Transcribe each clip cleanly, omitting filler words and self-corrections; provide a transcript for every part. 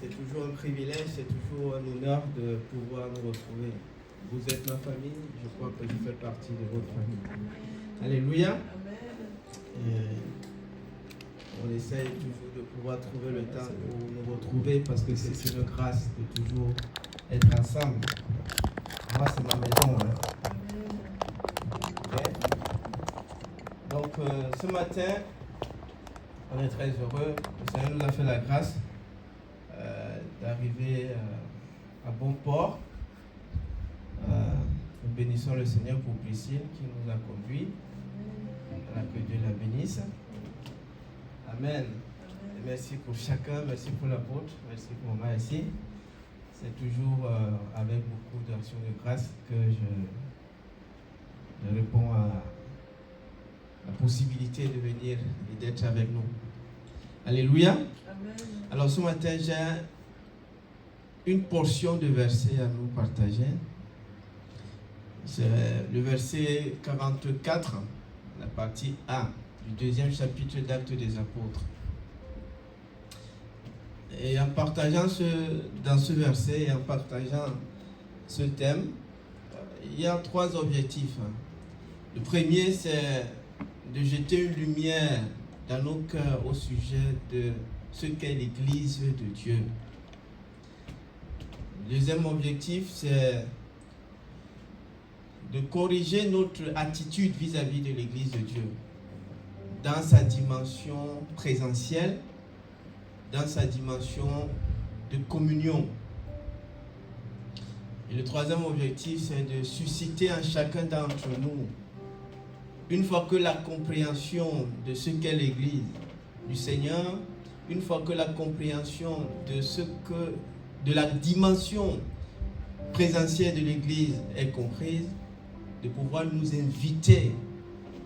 C'est toujours un privilège, c'est toujours un honneur de pouvoir nous retrouver. Vous êtes ma famille, je crois que je fais partie de votre famille. Alléluia. On essaye toujours de pouvoir trouver le temps pour nous retrouver parce que c'est une grâce de toujours être ensemble. Moi, c'est ma maison. Okay. Donc, ce matin, on est très heureux. Le Seigneur nous a fait la grâce d'arriver à bon port. Nous bénissons le Seigneur pour Priscille qui nous a conduits. Que Dieu la bénisse. Amen. Et merci pour chacun, merci pour l'apôtre, merci pour moi ici. C'est toujours avec beaucoup d'actions de grâce que je réponds à la possibilité de venir et d'être avec nous. Alléluia. Amen. Alors ce matin, j'ai une portion de versets à nous partager. C'est le verset 44, la partie A du deuxième chapitre d'Actes des Apôtres. Et en partageant dans ce verset et en partageant ce thème, il y a trois objectifs. Le premier, c'est de jeter une lumière dans nos cœurs au sujet de ce qu'est l'Église de Dieu. Le deuxième objectif, c'est de corriger notre attitude vis-à-vis de l'Église de Dieu dans sa dimension présentielle, dans sa dimension de communion. Et le troisième objectif, c'est de susciter en chacun d'entre nous, une fois que la compréhension de ce qu'est l'Église du Seigneur, une fois que la compréhension de la dimension présentielle de l'Église est comprise, de pouvoir nous inviter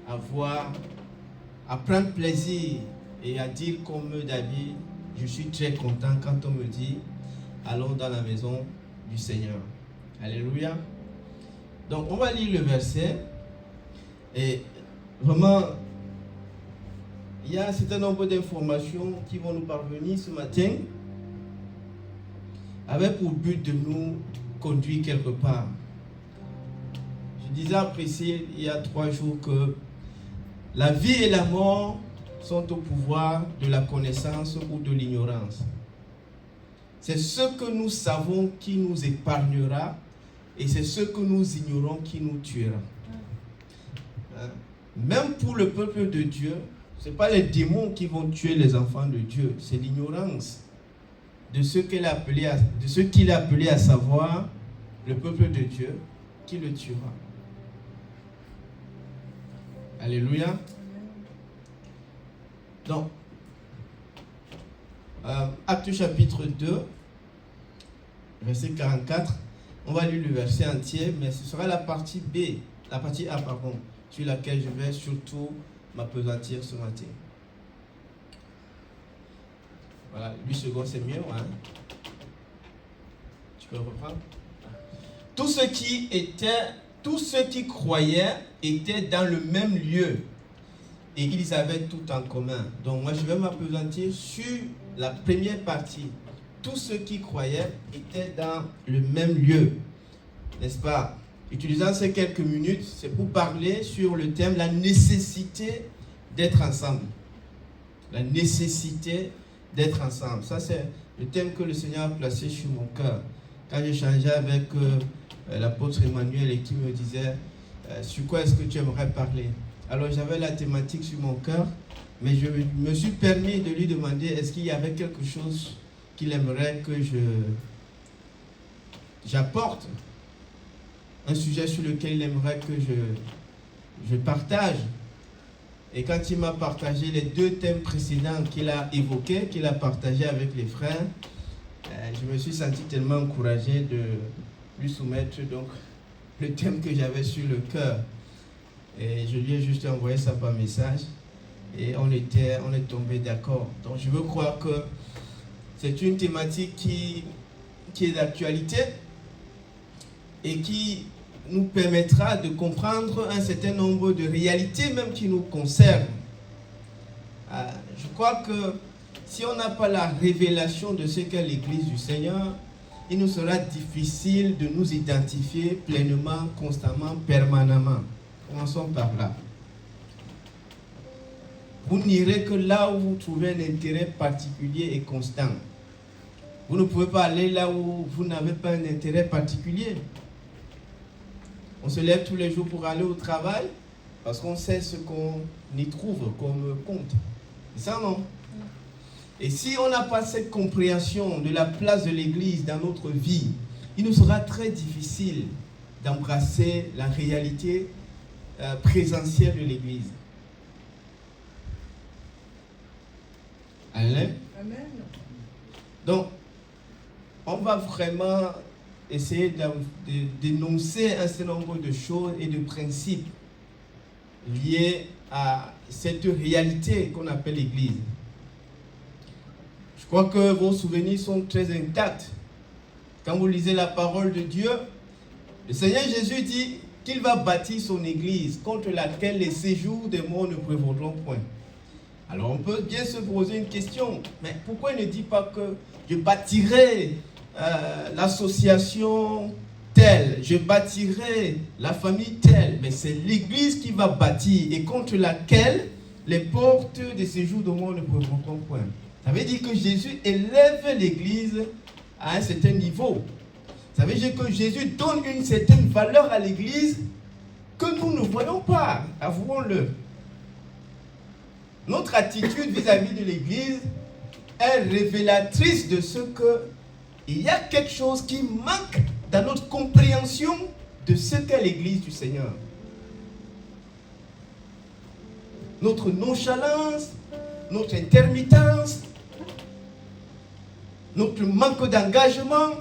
à prendre plaisir et à dire comme David, je suis très content quand on me dit, allons dans la maison du Seigneur. Alléluia. Donc on va lire le verset et vraiment, il y a un certain nombre d'informations qui vont nous parvenir ce matin avec pour but de nous conduire quelque part. Je disais à Priscille il y a 3 jours que la vie et la mort sont au pouvoir de la connaissance ou de l'ignorance. C'est ce que nous savons qui nous épargnera et c'est ce que nous ignorons qui nous tuera. Même pour le peuple de Dieu, ce n'est pas les démons qui vont tuer les enfants de Dieu, c'est l'ignorance de ce qu'il a appelé à savoir le peuple de Dieu qui le tuera. Alléluia. Donc, Actes chapitre 2, verset 44. On va lire le verset entier, mais ce sera la partie A, sur laquelle je vais surtout m'appesantir ce matin. Voilà, 8 secondes, c'est mieux, hein? Tu peux reprendre? Tous ceux qui croyaient étaient dans le même lieu et ils avaient tout en commun. Donc moi je vais m'appesantir sur la première partie. Tous ceux qui croyaient étaient dans le même lieu. N'est-ce pas? Utilisant ces quelques minutes, c'est pour parler sur le thème la nécessité d'être ensemble. La nécessité d'être ensemble. Ça c'est le thème que le Seigneur a placé sur mon cœur. Quand j'échangeais avec l'apôtre Emmanuel et qui me disait sur quoi est-ce que tu aimerais parler. Alors j'avais la thématique sur mon cœur, mais je me suis permis de lui demander est-ce qu'il y avait quelque chose qu'il aimerait que j'apporte, un sujet sur lequel il aimerait que je partage. Et quand il m'a partagé les 2 thèmes précédents qu'il a évoqués, qu'il a partagé avec les frères, je me suis senti tellement encouragé de lui soumettre donc le thème que j'avais sur le cœur. Et je lui ai juste envoyé ça par message et on est tombé d'accord. Donc je veux croire que c'est une thématique qui est d'actualité et qui nous permettra de comprendre un certain nombre de réalités même qui nous concernent. Je crois que si on n'a pas la révélation de ce qu'est l'Église du Seigneur, il nous sera difficile de nous identifier pleinement, constamment, permanemment. Commençons par là. Vous n'irez que là où vous trouvez un intérêt particulier et constant. Vous ne pouvez pas aller là où vous n'avez pas un intérêt particulier. On se lève tous les jours pour aller au travail parce qu'on sait ce qu'on y trouve comme compte. C'est ça, non? Et si on n'a pas cette compréhension de la place de l'Église dans notre vie, il nous sera très difficile d'embrasser la réalité présentielle de l'Église. Amen. Donc, on va vraiment essayer d'énoncer un certain nombre de choses et de principes liés à cette réalité qu'on appelle l'Église. Je crois que vos souvenirs sont très intacts. Quand vous lisez la parole de Dieu, le Seigneur Jésus dit qu'il va bâtir son Église contre laquelle les séjours des morts ne prévaudront point. Alors on peut bien se poser une question, mais pourquoi il ne dit pas que je bâtirai l'association telle, je bâtirai la famille telle, mais c'est l'Église qui va bâtir et contre laquelle les portes des séjours de mort ne prévaudront point. Ça veut dire que Jésus élève l'Église à un certain niveau. Ça veut dire que Jésus donne une certaine valeur à l'Église que nous ne voyons pas, avouons-le. Notre attitude vis-à-vis de l'Église est révélatrice de ce qu'il y a quelque chose qui manque dans notre compréhension de ce qu'est l'Église du Seigneur. Notre nonchalance, notre intermittence, notre manque d'engagement,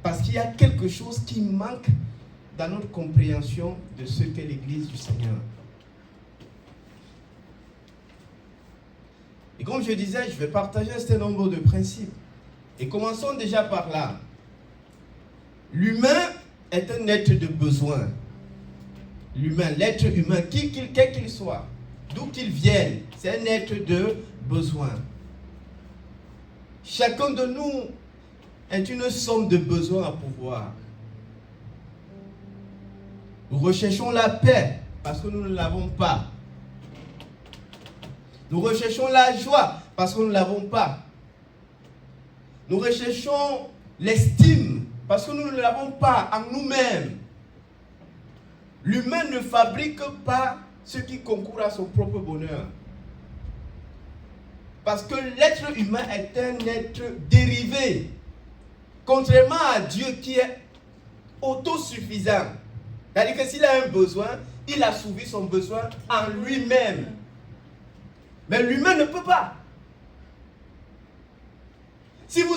parce qu'il y a quelque chose qui manque dans notre compréhension de ce qu'est l'Église du Seigneur. Et comme je disais, je vais partager un certain nombre de principes. Et commençons déjà par là. L'humain est un être de besoin. L'humain, l'être humain, quel qu'il soit, d'où qu'il vienne, c'est un être de besoin. Chacun de nous est une somme de besoins à pouvoir. Nous recherchons la paix parce que nous ne l'avons pas. Nous recherchons la joie parce que nous ne l'avons pas. Nous recherchons l'estime parce que nous ne l'avons pas en nous-mêmes. L'humain ne fabrique pas ce qui concourt à son propre bonheur. Parce que l'être humain est un être dérivé. Contrairement à Dieu qui est autosuffisant. C'est-à-dire que s'il a un besoin, il assouvit son besoin en lui-même. Mais l'humain ne peut pas. Si vous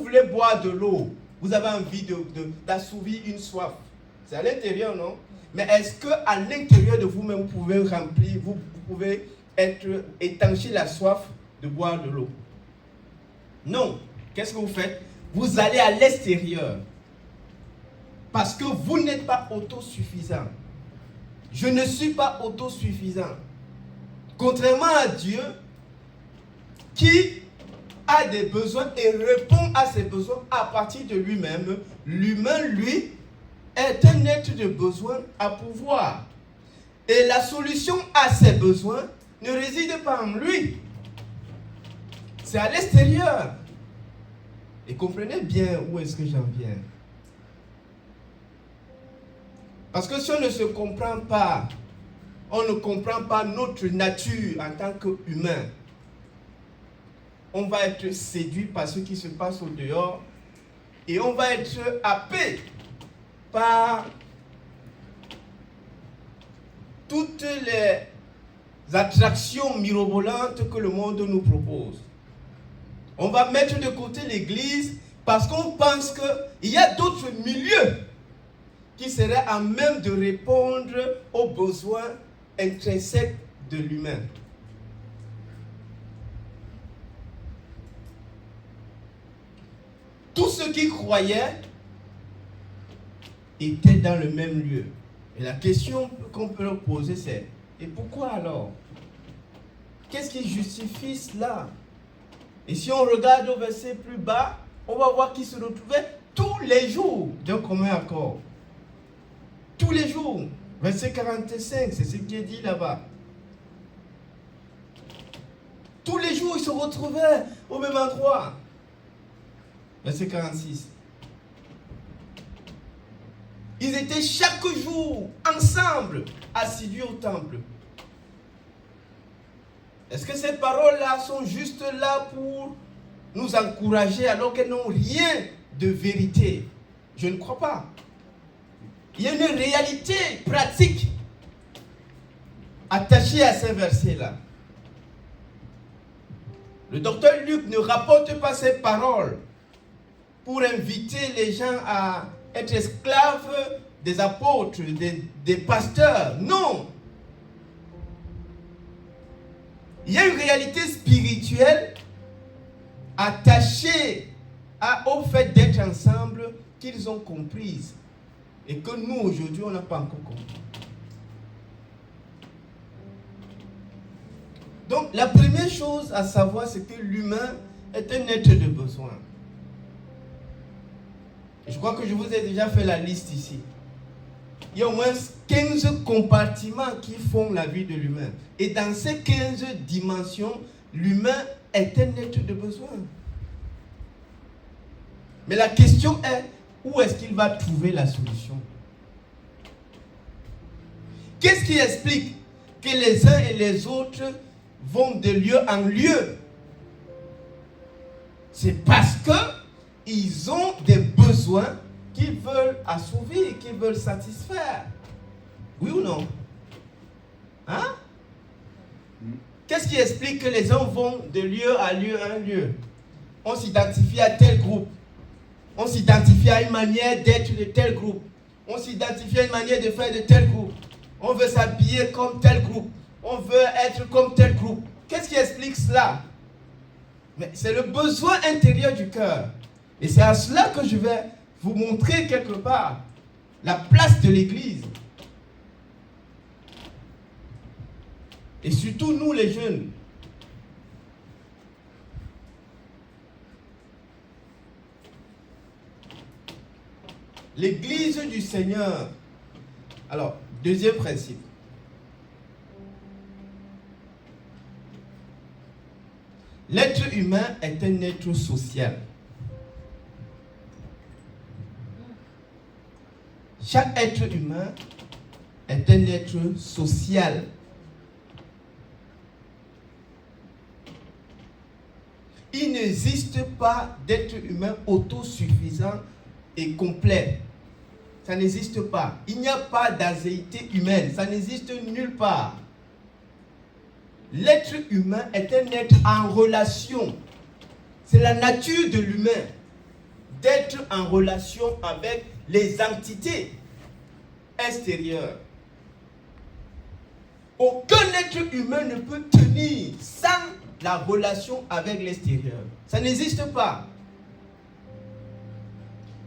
voulez boire de l'eau, vous avez envie d'assouvir une soif. C'est à l'intérieur, non? Mais est-ce qu'à l'intérieur de vous-même, vous pouvez remplir, vous pouvez étancher la soif de boire de l'eau? Non. Qu'est-ce que vous faites? Vous allez à l'extérieur. Parce que vous n'êtes pas autosuffisant. Je ne suis pas autosuffisant. Contrairement à Dieu, qui a des besoins et répond à ses besoins à partir de lui-même, l'humain, lui, est un être de besoin à pouvoir. Et la solution à ses besoins ne réside pas en lui. C'est à l'extérieur. Et comprenez bien où est-ce que j'en viens. Parce que si on ne se comprend pas, on ne comprend pas notre nature en tant qu'humain, on va être séduit par ce qui se passe au dehors et on va être happé par toutes les attractions mirobolantes que le monde nous propose. On va mettre de côté l'Église parce qu'on pense qu'il y a d'autres milieux qui seraient à même de répondre aux besoins intrinsèques de l'humain. Tous ceux qui croyaient étaient dans le même lieu. Et la question qu'on peut leur poser, c'est: et pourquoi alors? Qu'est-ce qui justifie cela? Et si on regarde au verset plus bas, on va voir qu'il se retrouvait tous les jours d'un commun accord. Tous les jours. Verset 45, c'est ce qui est dit là-bas. Tous les jours, ils se retrouvaient au même endroit. Verset 46. Ils étaient chaque jour ensemble, assidus au temple. Est-ce que ces paroles-là sont juste là pour nous encourager alors qu'elles n'ont rien de vérité? Je ne crois pas. Il y a une réalité pratique attachée à ces versets-là. Le docteur Luc ne rapporte pas ces paroles pour inviter les gens à être esclaves des apôtres, des pasteurs. Non. Il y a une réalité spirituelle attachée au fait d'être ensemble qu'ils ont comprise et que nous aujourd'hui on n'a pas encore compris. Donc la première chose à savoir, c'est que l'humain est un être de besoin. Et je crois que je vous ai déjà fait la liste ici. Il y a au moins 15 compartiments qui font la vie de l'humain. Et dans ces 15 dimensions, l'humain est un être de besoin. Mais la question est, où est-ce qu'il va trouver la solution? Qu'est-ce qui explique que les uns et les autres vont de lieu en lieu? C'est parce qu'ils ont des besoins qu'ils veulent assouvir, qu'ils veulent satisfaire. Oui ou non? Hein? Qu'est-ce qui explique que les gens vont de lieu à lieu à un lieu? On s'identifie à tel groupe. On s'identifie à une manière d'être de tel groupe. On s'identifie à une manière de faire de tel groupe. On veut s'habiller comme tel groupe. On veut être comme tel groupe. Qu'est-ce qui explique cela? Mais c'est le besoin intérieur du cœur. Et c'est à cela que je vais vous montrer quelque part la place de l'Église. Et surtout nous les jeunes. L'Église du Seigneur. Alors, deuxième principe. L'être humain est un être social. Chaque être humain est un être social. Il n'existe pas d'être humain autosuffisant et complet. Ça n'existe pas. Il n'y a pas d'azéité humaine. Ça n'existe nulle part. L'être humain est un être en relation. C'est la nature de l'humain d'être en relation avec les entités extérieures. Aucun être humain ne peut tenir sans la relation avec l'extérieur. Ça n'existe pas.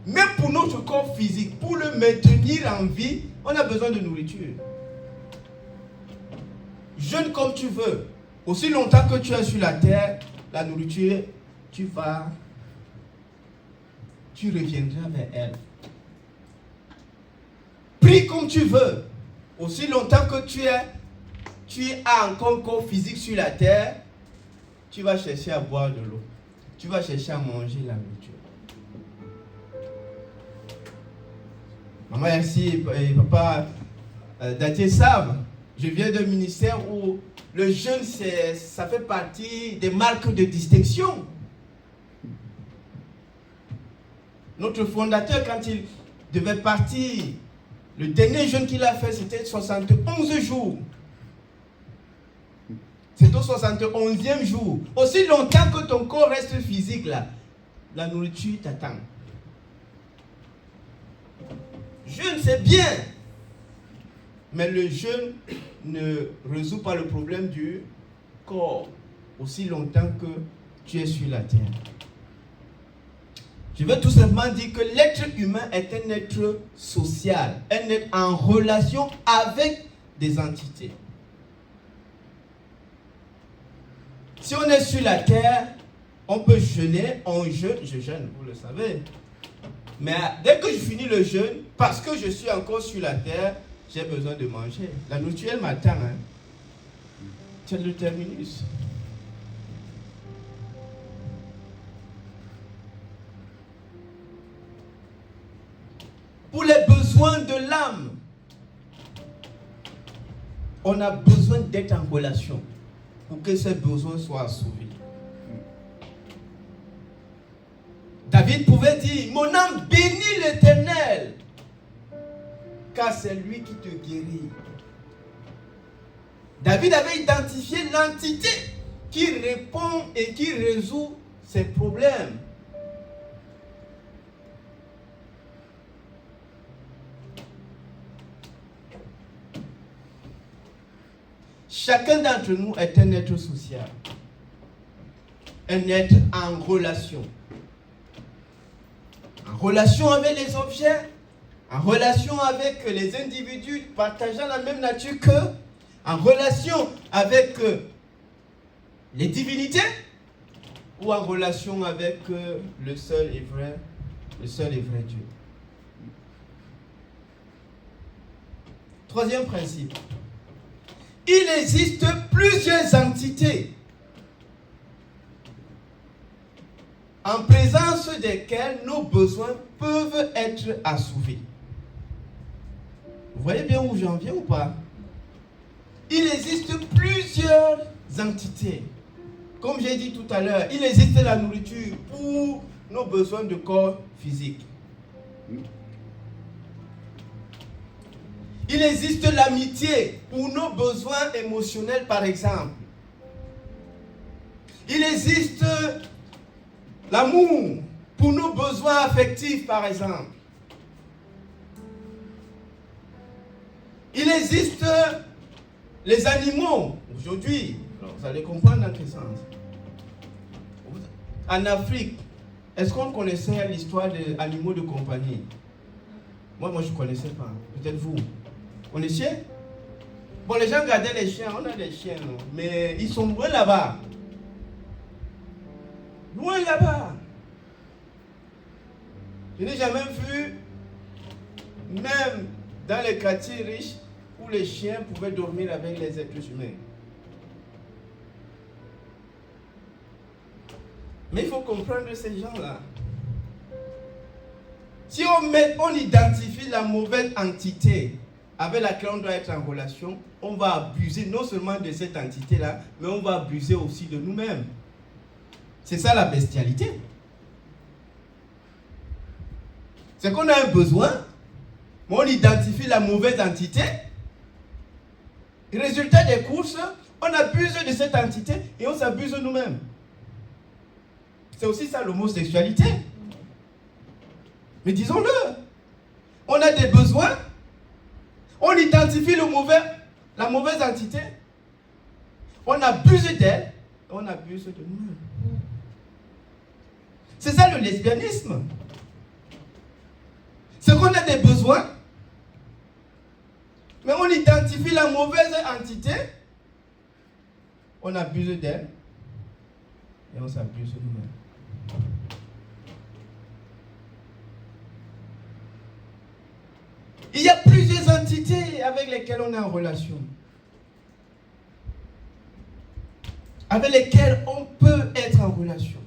Même pour notre corps physique, pour le maintenir en vie, on a besoin de nourriture. Jeune comme tu veux, aussi longtemps que tu es sur la terre, la nourriture, tu reviendras vers elle. Prie comme tu veux, aussi longtemps que tu as encore un corps physique sur la terre, tu vas chercher à boire de l'eau. Tu vas chercher à manger la nourriture. Maman Yassi et papa Datier savent, je viens d'un ministère où le jeûne, ça fait partie des marques de distinction. Notre fondateur, quand il devait partir, le dernier jeûne qu'il a fait, c'était 71 jours. C'est au 71e jour. Aussi longtemps que ton corps reste physique, là, la nourriture t'attend. Jeûne, c'est bien. Mais le jeûne ne résout pas le problème du corps aussi longtemps que tu es sur la terre. Je veux tout simplement dire que l'être humain est un être social, un être en relation avec des entités. Si on est sur la terre, on peut jeûner, on jeûne, je jeûne, vous le savez. Mais dès que je finis le jeûne, parce que je suis encore sur la terre, j'ai besoin de manger. La nourriture, elle m'attend. Hein. C'est le terminus. Pour les besoins de l'âme, on a besoin d'être en relation pour que ces besoins soient assouvis. David pouvait dire, mon âme bénit l'Éternel, car c'est lui qui te guérit. David avait identifié l'entité qui répond et qui résout ses problèmes. Chacun d'entre nous est un être social, un être en relation. En relation avec les objets, en relation avec les individus partageant la même nature qu'eux, en relation avec les divinités, ou en relation avec le seul et vrai Dieu. Troisième principe. Il existe plusieurs entités en présence desquelles nos besoins peuvent être assouvis. Vous voyez bien où j'en viens ou pas? Il existe plusieurs entités. Comme j'ai dit tout à l'heure, il existe la nourriture pour nos besoins de corps physique. Il existe l'amitié pour nos besoins émotionnels, par exemple. Il existe l'amour pour nos besoins affectifs, par exemple. Il existe les animaux. Aujourd'hui, vous allez comprendre dans quel sens. En Afrique, est-ce qu'on connaissait l'histoire des animaux de compagnie? Moi, je ne connaissais pas. Peut-être vous. Vous connaissiez? Bon, les gens gardaient les chiens. On a des chiens, non? Mais ils sont loin là-bas. Loin là-bas. Je n'ai jamais vu, même dans les quartiers riches, où les chiens pouvaient dormir avec les êtres humains. Mais il faut comprendre ces gens-là. Si on identifie la mauvaise entité avec laquelle on doit être en relation, on va abuser non seulement de cette entité-là, mais on va abuser aussi de nous-mêmes. C'est ça la bestialité. C'est qu'on a un besoin, mais on identifie la mauvaise entité. Résultat des courses, on abuse de cette entité et on s'abuse de nous-mêmes. C'est aussi ça l'homosexualité. Mais disons-le, on a des besoins, on identifie la mauvaise entité, on abuse d'elle, on abuse de nous-mêmes. C'est ça le lesbianisme. C'est qu'on a des besoins, mais on identifie la mauvaise entité, on abuse d'elle et on s'abuse de nous-mêmes. Il y a plusieurs entités avec lesquelles on est en relation, avec lesquelles on peut être en relation,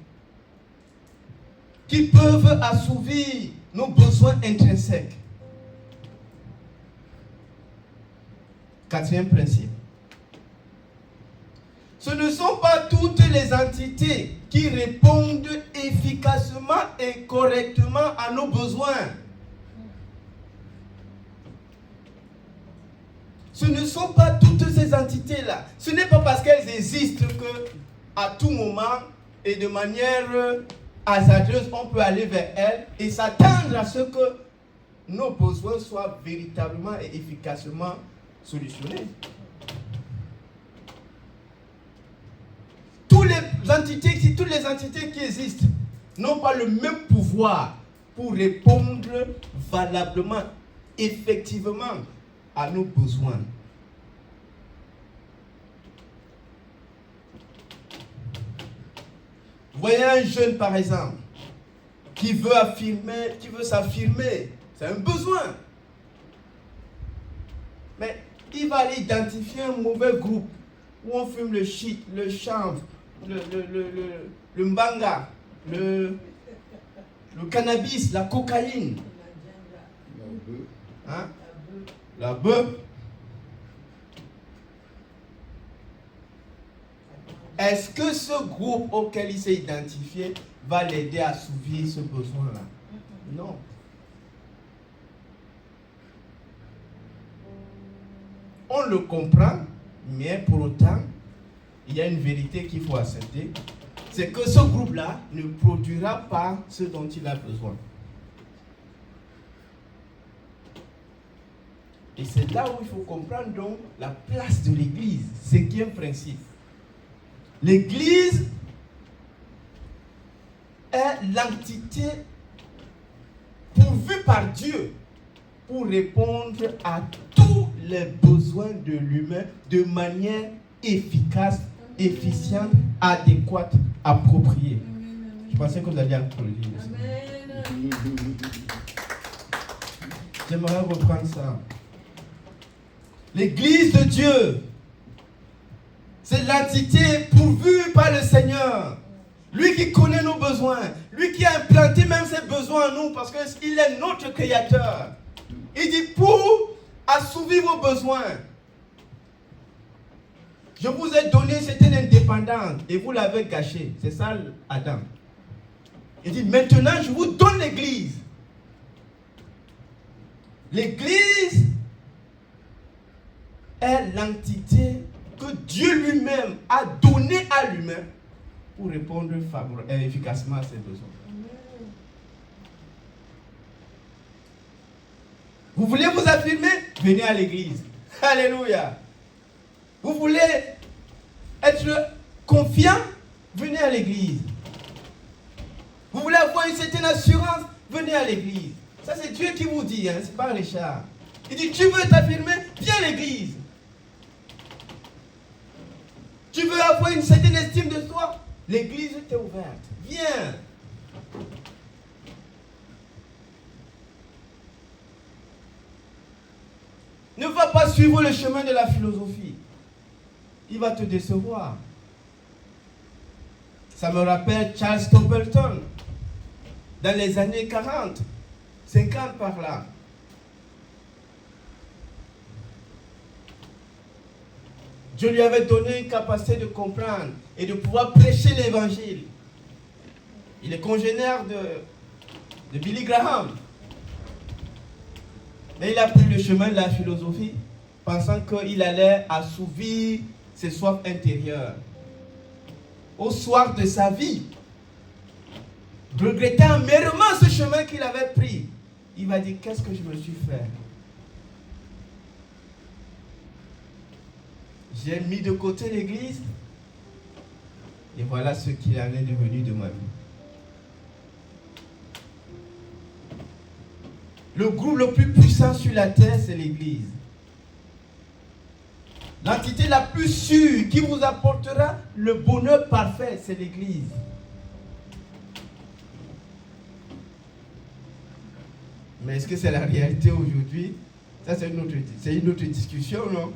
qui peuvent assouvir nos besoins intrinsèques. Quatrième principe. Ce ne sont pas toutes les entités qui répondent efficacement et correctement à nos besoins. Ce ne sont pas toutes ces entités-là. Ce n'est pas parce qu'elles existent qu'à tout moment et de manière hasardeuse, on peut aller vers elles et s'attendre à ce que nos besoins soient véritablement et efficacement solutionnés. Toutes les entités qui existent n'ont pas le même pouvoir pour répondre valablement, effectivement, à nos besoins. Vous voyez un jeune, par exemple, qui veut s'affirmer. C'est un besoin. Mais il va aller identifier un mauvais groupe où on fume le shit, le chanvre, le mbanga, le cannabis, la cocaïne. Hein? La bœuf. Est-ce que ce groupe auquel il s'est identifié va l'aider à assouvir ce besoin-là? Non. On le comprend, mais pour autant, il y a une vérité qu'il faut accepter. C'est que ce groupe-là ne produira pas ce dont il a besoin. Et c'est là où il faut comprendre donc la place de l'Église. C'est qui est un principe. L'Église est l'entité pourvue par Dieu pour répondre à tous les besoins de l'humain de manière efficace, efficiente, adéquate, appropriée. Je pensais que vous alliez applaudir. J'aimerais reprendre ça. L'Église de Dieu, c'est l'entité pourvue par le Seigneur. Lui qui connaît nos besoins. Lui qui a implanté même ses besoins en nous parce qu'il est notre créateur. Il dit pour assouvir vos besoins. Je vous ai donné certaine indépendance et vous l'avez gâché. C'est ça Adam. Il dit maintenant je vous donne l'Église. L'Église est l'entité que Dieu lui-même a donnée à l'humain pour répondre efficacement à ses besoins. Vous voulez vous affirmer? Venez à l'église. Alléluia. Vous voulez être confiant? Venez à l'église. Vous voulez avoir une certaine assurance? Venez à l'église. Ça c'est Dieu qui vous dit, c'est pas Richard. Il dit, tu veux t'affirmer? Viens à l'église. Tu veux avoir une certaine estime de toi? L'église t'est ouverte. Viens. Ne va pas suivre le chemin de la philosophie. Il va te décevoir. Ça me rappelle Charles Stapleton. Dans les années 40, 50 par là. Dieu lui avait donné une capacité de comprendre et de pouvoir prêcher l'évangile. Il est congénère de Billy Graham. Mais il a pris le chemin de la philosophie, pensant qu'il allait assouvir ses soifs intérieures. Au soir de sa vie, regrettant amèrement ce chemin qu'il avait pris, il va dire, qu'est-ce que je me suis fait? J'ai mis de côté l'église et voilà ce qu'il en est devenu de ma vie. Le groupe le plus puissant sur la terre, c'est l'église. L'entité la plus sûre qui vous apportera le bonheur parfait, c'est l'église. Mais est-ce que c'est la réalité aujourd'hui? Ça, c'est une autre discussion, non?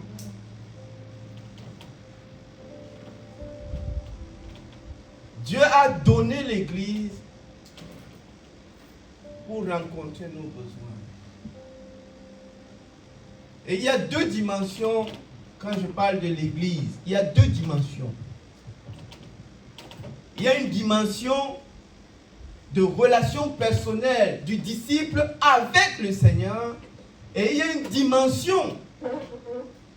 Dieu a donné l'église pour rencontrer nos besoins. Et il y a deux dimensions quand je parle de l'église. Il y a deux dimensions. Il y a une dimension de relation personnelle du disciple avec le Seigneur. Et il y a une dimension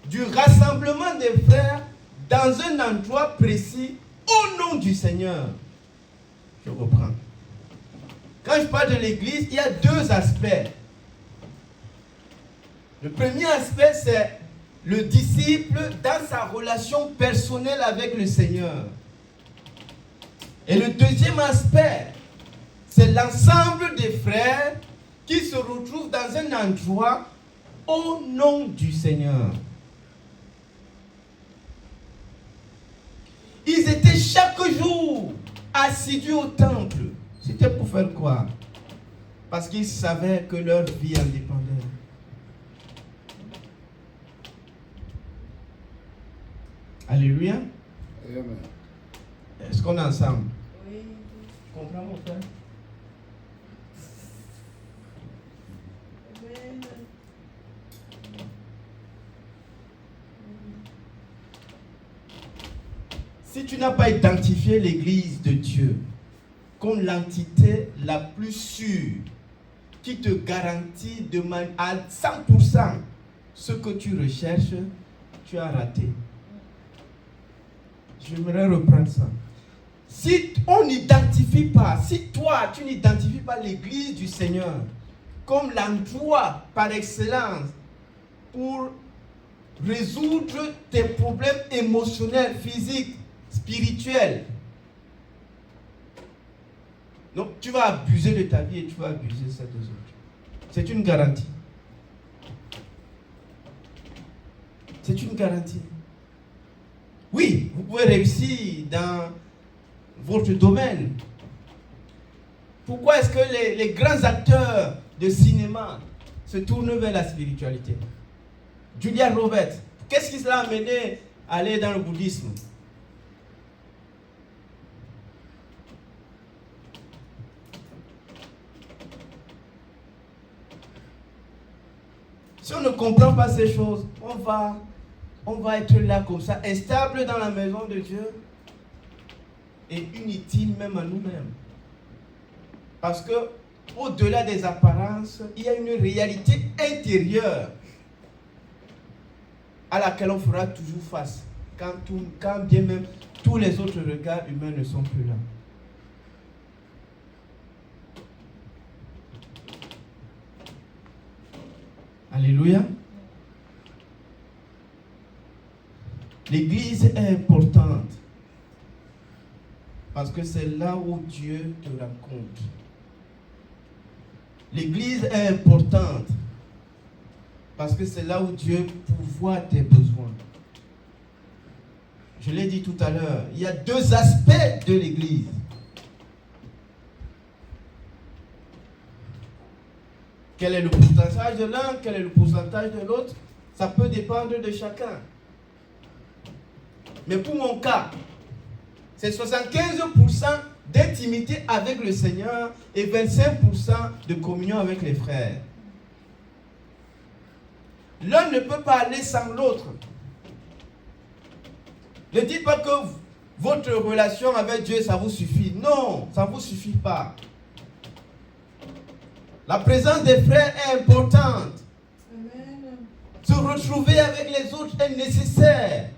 du rassemblement des frères dans un endroit précis au nom du Seigneur. Je reprends. Quand je parle de l'église, il y a deux aspects. Le premier aspect, c'est le disciple dans sa relation personnelle avec le Seigneur. Et le deuxième aspect, c'est l'ensemble des frères qui se retrouvent dans un endroit au nom du Seigneur. Ils étaient chaque jour assidus au temple. C'était pour faire quoi? Parce qu'ils savaient que leur vie en dépendait. Alléluia. Amen. Est-ce qu'on est ensemble? Oui. Tu comprends, mon frère? Amen. Si tu n'as pas identifié l'Église de Dieu comme l'entité la plus sûre qui te garantit de à 100% ce que tu recherches, tu as raté. J'aimerais reprendre ça. Si on n'identifie pas, si toi tu n'identifies pas l'Église du Seigneur comme l'endroit par excellence pour résoudre tes problèmes émotionnels, physiques, spirituels, donc tu vas abuser de ta vie et tu vas abuser celle des autres. C'est une garantie. C'est une garantie. Oui, vous pouvez réussir dans votre domaine. Pourquoi est-ce que les grands acteurs de cinéma se tournent vers la spiritualité? Julia Roberts, qu'est-ce qui l'a amené à aller dans le bouddhisme? Si on ne comprend pas ces choses, on va être là comme ça, instable dans la maison de Dieu et inutile même à nous-mêmes. Parce que au-delà des apparences, il y a une réalité intérieure à laquelle on fera toujours face, quand bien même tous les autres regards humains ne sont plus là. Alléluia. L'église est importante parce que c'est là où Dieu te rencontre. L'église est importante parce que c'est là où Dieu pourvoit tes besoins. Je l'ai dit tout à l'heure, il y a deux aspects de l'église. Quel est le pourcentage de l'un, quel est le pourcentage de l'autre? Ça peut dépendre de chacun. Mais pour mon cas, c'est 75% d'intimité avec le Seigneur et 25% de communion avec les frères. L'un ne peut pas aller sans l'autre. Ne dites pas que votre relation avec Dieu, ça vous suffit. Non, ça ne vous suffit pas. La présence des frères est importante. Amen. Se retrouver avec les autres est nécessaire.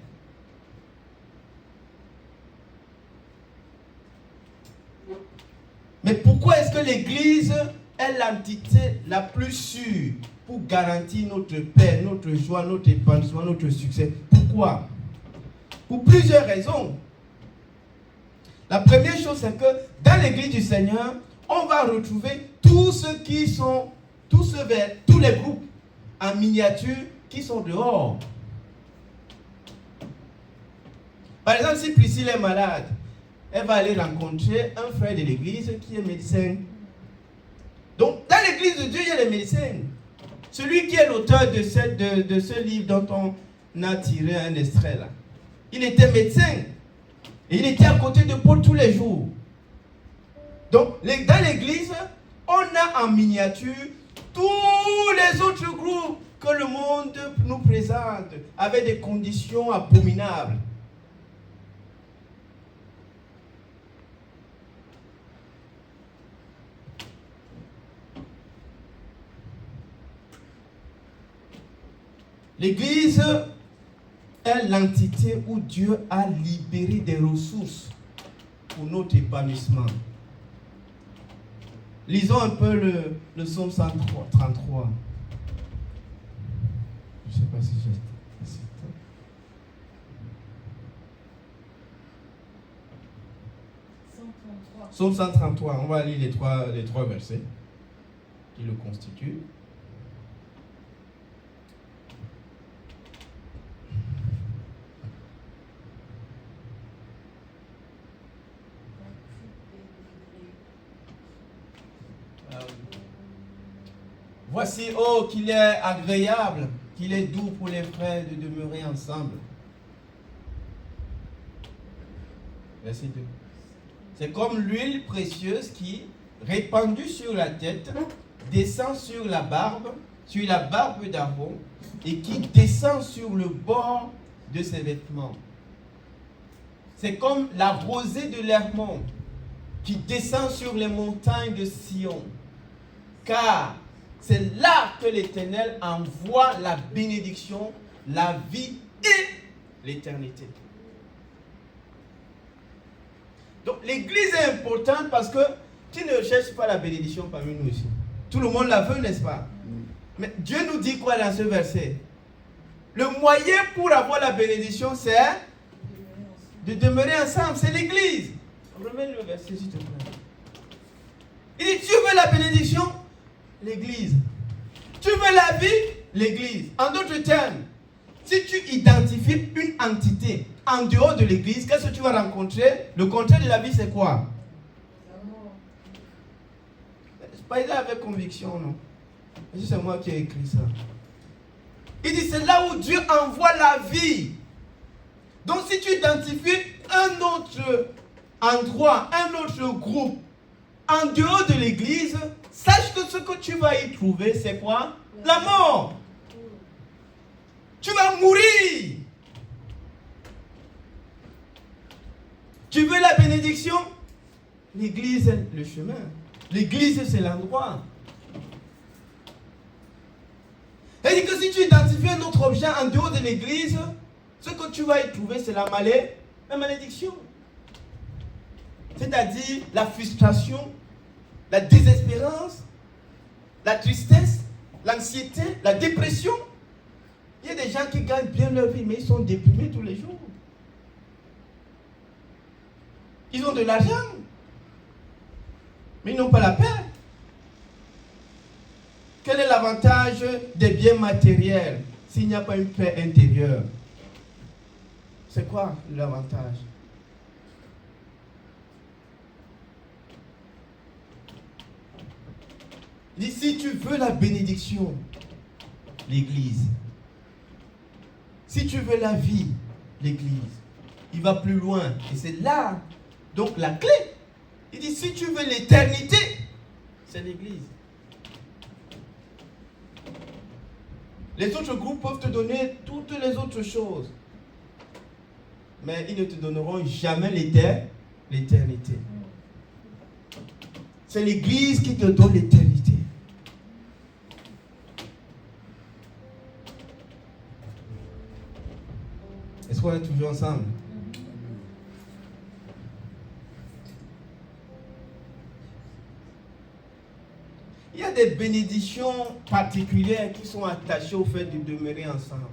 Mais pourquoi est-ce que l'Église est l'entité la plus sûre pour garantir notre paix, notre joie, notre épanouissement, notre succès? Pourquoi? Pour plusieurs raisons. La première chose, c'est que dans l'Église du Seigneur, on va retrouver tous les groupes en miniature qui sont dehors. Par exemple, si Priscille est malade, elle va aller rencontrer un frère de l'église qui est médecin. Donc, dans l'église de Dieu, il y a les médecins. Celui qui est l'auteur de ce livre dont on a tiré un extrait là, il était médecin. Et il était à côté de Paul tous les jours. Donc, dans l'église, on a en miniature tous les autres groupes que le monde nous présente avec des conditions abominables. L'église est l'entité où Dieu a libéré des ressources pour notre épanouissement. Lisons un peu le psaume 133. Je ne sais pas si j'ai cité. Psaume 133, on va lire les trois versets qui le constituent. Voici, oh, qu'il est agréable, qu'il est doux pour les frères de demeurer ensemble. Verset 2. C'est comme l'huile précieuse qui, répandue sur la tête, descend sur la barbe d'Aaron et qui descend sur le bord de ses vêtements. C'est comme la rosée de l'Hermon qui descend sur les montagnes de Sion. Car c'est là que l'Éternel envoie la bénédiction, la vie et l'éternité. Donc l'église est importante parce que tu ne cherches pas la bénédiction parmi nous ici. Tout le monde la veut, n'est-ce pas? Mais Dieu nous dit quoi dans ce verset? Le moyen pour avoir la bénédiction, c'est de demeurer ensemble. C'est l'église. Remets le verset, s'il te plaît. Il dit, tu veux la bénédiction? L'église. Tu veux la vie? L'église. En d'autres termes, si tu identifies une entité en dehors de l'église, qu'est-ce que tu vas rencontrer? Le contraire de la vie, c'est quoi? C'est pas avec conviction, non? C'est moi qui ai écrit ça. Il dit, c'est là où Dieu envoie la vie. Donc si tu identifies un autre endroit, un autre groupe, en dehors de l'église, sache que ce que tu vas y trouver, c'est quoi? La mort. Tu vas mourir. Tu veux la bénédiction? L'église est le chemin. L'église, c'est l'endroit. Il dit que si tu identifies un autre objet en dehors de l'église, ce que tu vas y trouver, c'est la malédiction. C'est-à-dire la frustration, la désespérance, la tristesse, l'anxiété, la dépression. Il y a des gens qui gagnent bien leur vie, mais ils sont déprimés tous les jours. Ils ont de l'argent, mais ils n'ont pas la paix. Quel est l'avantage des biens matériels s'il n'y a pas une paix intérieure? C'est quoi l'avantage? Il dit, si tu veux la bénédiction, l'église. Si tu veux la vie, l'église. Il va plus loin. Et c'est là, donc, la clé. Il dit, si tu veux l'éternité, c'est l'église. Les autres groupes peuvent te donner toutes les autres choses. Mais ils ne te donneront jamais l'éternité. C'est l'église qui te donne l'éternité. Est-ce qu'on est toujours ensemble? Il y a des bénédictions particulières qui sont attachées au fait de demeurer ensemble.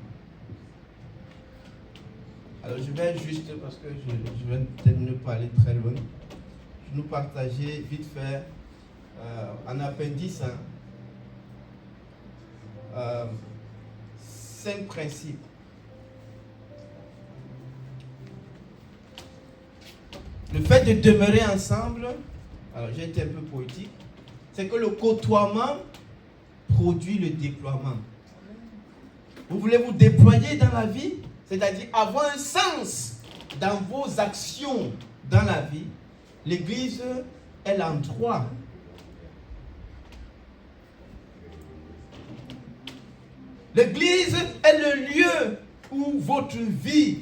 Alors je vais juste, parce que je vais peut-être ne pas aller très loin, je nous partager vite fait en appendice 5 principes. Le fait de demeurer ensemble, alors j'ai été un peu poétique, c'est que le côtoiement produit le déploiement. Vous voulez vous déployer dans la vie, c'est-à-dire avoir un sens dans vos actions dans la vie. L'église est l'endroit. L'église est le lieu où votre vie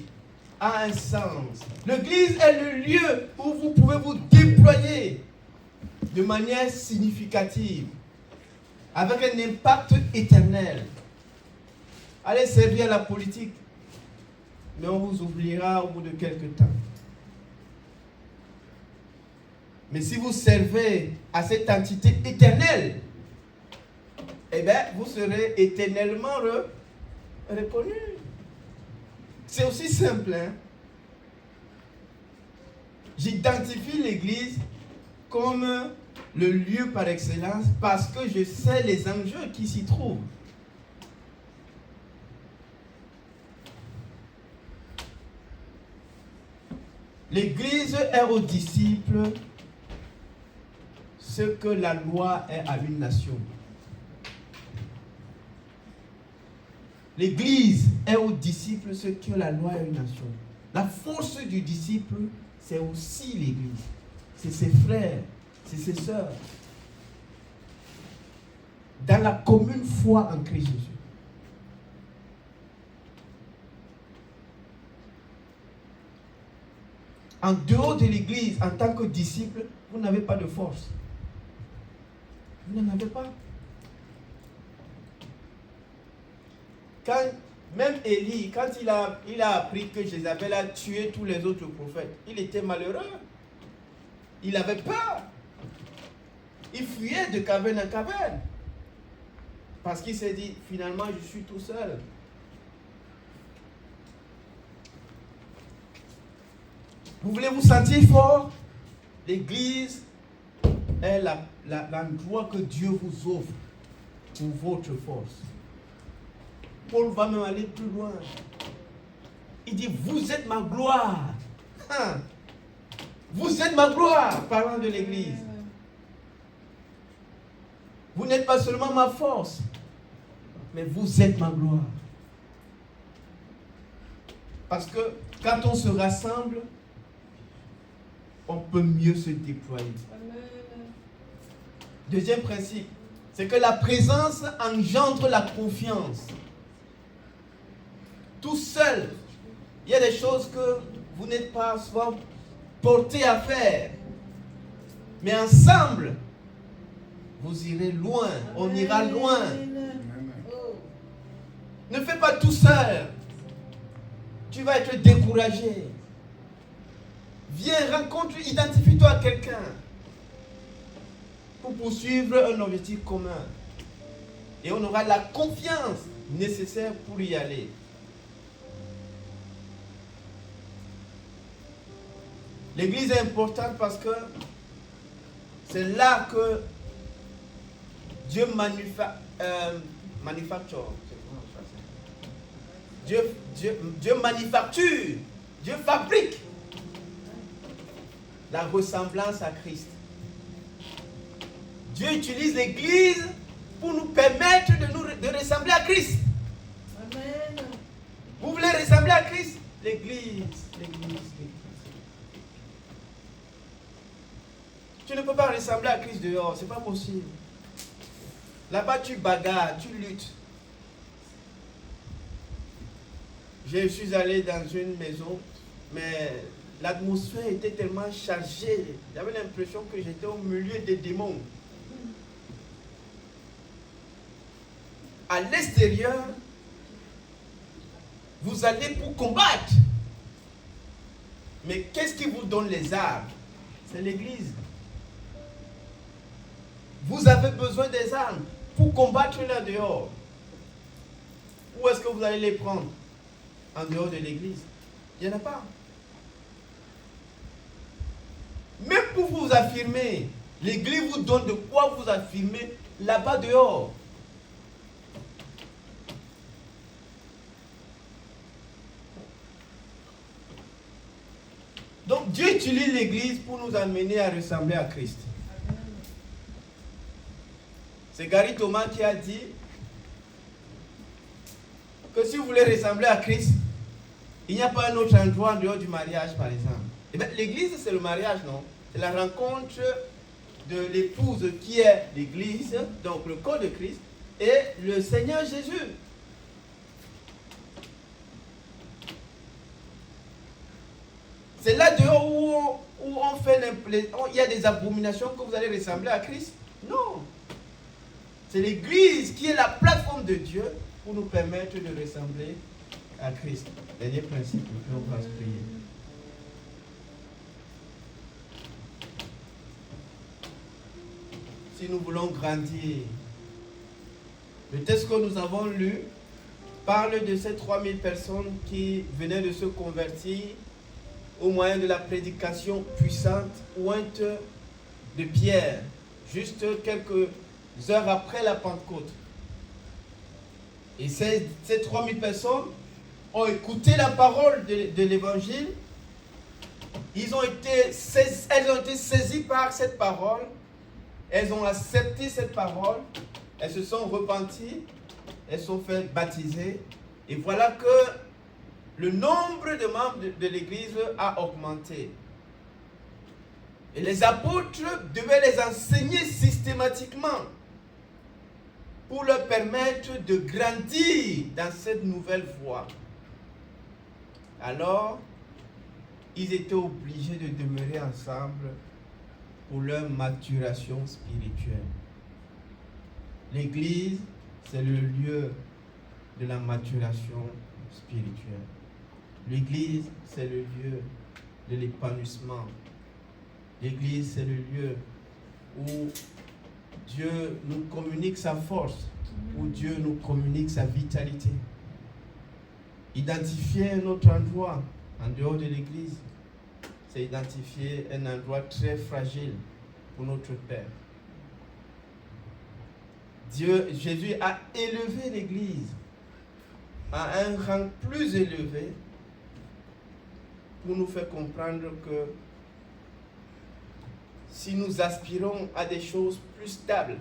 a un sens. L'église est le lieu où vous pouvez vous déployer de manière significative, avec un impact éternel. Allez servir à la politique, mais on vous oubliera au bout de quelques temps. Mais si vous servez à cette entité éternelle, eh bien, vous serez éternellement reconnu. C'est aussi simple, hein? J'identifie l'église comme le lieu par excellence parce que je sais les enjeux qui s'y trouvent. L'église est aux disciples ce que la loi est à une nation. l'Église est aux disciples ce que la loi est aux nations. La force du disciple, c'est aussi l'Église. C'est ses frères, c'est ses sœurs. Dans la commune foi en Christ Jésus. En dehors de l'Église, en tant que disciple, vous n'avez pas de force. Vous n'en avez pas. Quand, même Élie, quand il a appris que Jézabel a tué tous les autres prophètes, il était malheureux. Il avait peur. Il fuyait de caverne en caverne. Parce qu'il s'est dit, finalement, je suis tout seul. Vous voulez vous sentir fort? L'Église est l'endroit que Dieu vous offre pour votre force. Paul va même aller plus loin. Il dit, vous êtes ma gloire. Vous êtes ma gloire, parlant de l'Église. Vous n'êtes pas seulement ma force, mais vous êtes ma gloire. Parce que quand on se rassemble, on peut mieux se déployer. Deuxième principe, c'est que la présence engendre la confiance. Tout seul, il y a des choses que vous n'êtes pas souvent portés à faire. Mais ensemble, vous irez loin. On ira loin. Ne fais pas tout seul. Tu vas être découragé. Viens, rencontre, identifie-toi à quelqu'un pour poursuivre un objectif commun. Et on aura la confiance nécessaire pour y aller. L'église est importante parce que c'est là que Dieu manufacture. Dieu manufacture. Dieu fabrique la ressemblance à Christ. Dieu utilise l'église pour nous permettre de ressembler à Christ. Amen. Vous voulez ressembler à Christ? L'église. Tu ne peux pas ressembler à Christ dehors, c'est pas possible. Là-bas, tu bagarres, tu luttes. Je suis allé dans une maison, mais l'atmosphère était tellement chargée. J'avais l'impression que j'étais au milieu des démons. À l'extérieur, vous allez pour combattre. Mais qu'est-ce qui vous donne les armes? C'est l'église. Vous avez besoin des armes pour combattre là dehors. Où est-ce que vous allez les prendre? En dehors de l'église. Il n'y en a pas. Même pour vous affirmer, l'église vous donne de quoi vous affirmer là-bas dehors. Donc Dieu utilise l'église pour nous amener à ressembler à Christ. C'est Gary Thomas qui a dit que si vous voulez ressembler à Christ, il n'y a pas un autre endroit en dehors du mariage, par exemple. Eh bien, l'église, c'est le mariage, non? C'est la rencontre de l'épouse qui est l'église, donc le corps de Christ, et le Seigneur Jésus. C'est là dehors où on fait il y a des abominations que vous allez ressembler à Christ? Non. C'est l'église qui est la plateforme de Dieu pour nous permettre de ressembler à Christ. Dernier principe, puis on va se prier. Si nous voulons grandir, le texte que nous avons lu parle de ces 3000 personnes qui venaient de se convertir au moyen de la prédication puissante, ointe de Pierre, juste quelques heures après la Pentecôte. Et ces 3000 personnes ont écouté la parole de l'évangile. Elles ont été saisies par cette parole. Elles ont accepté cette parole. Elles se sont repenties. Elles se sont fait baptiser. Et voilà que le nombre de membres de l'Église a augmenté. Et les apôtres devaient les enseigner systématiquement pour leur permettre de grandir dans cette nouvelle voie. Alors, ils étaient obligés de demeurer ensemble pour leur maturation spirituelle. L'Église, c'est le lieu de la maturation spirituelle. L'Église, c'est le lieu de l'épanouissement. L'Église, c'est le lieu où Dieu nous communique sa force, où Dieu nous communique sa vitalité. Identifier un autre endroit en dehors de l'Église, c'est identifier un endroit très fragile pour notre Père. Jésus a élevé l'Église à un rang plus élevé pour nous faire comprendre que si nous aspirons à des choses plus stables,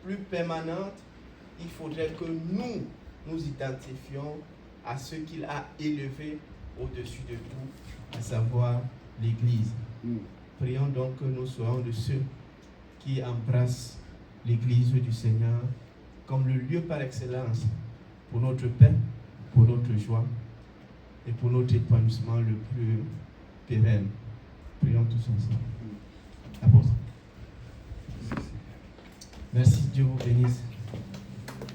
plus permanentes, il faudrait que nous identifions à ce qu'il a élevé au-dessus de tout, à savoir l'Église. Prions donc que nous soyons de ceux qui embrassent l'Église du Seigneur comme le lieu par excellence pour notre paix, pour notre joie et pour notre épanouissement le plus pérenne. Prions tous ensemble. Apôtre. Merci, Dieu vous bénisse.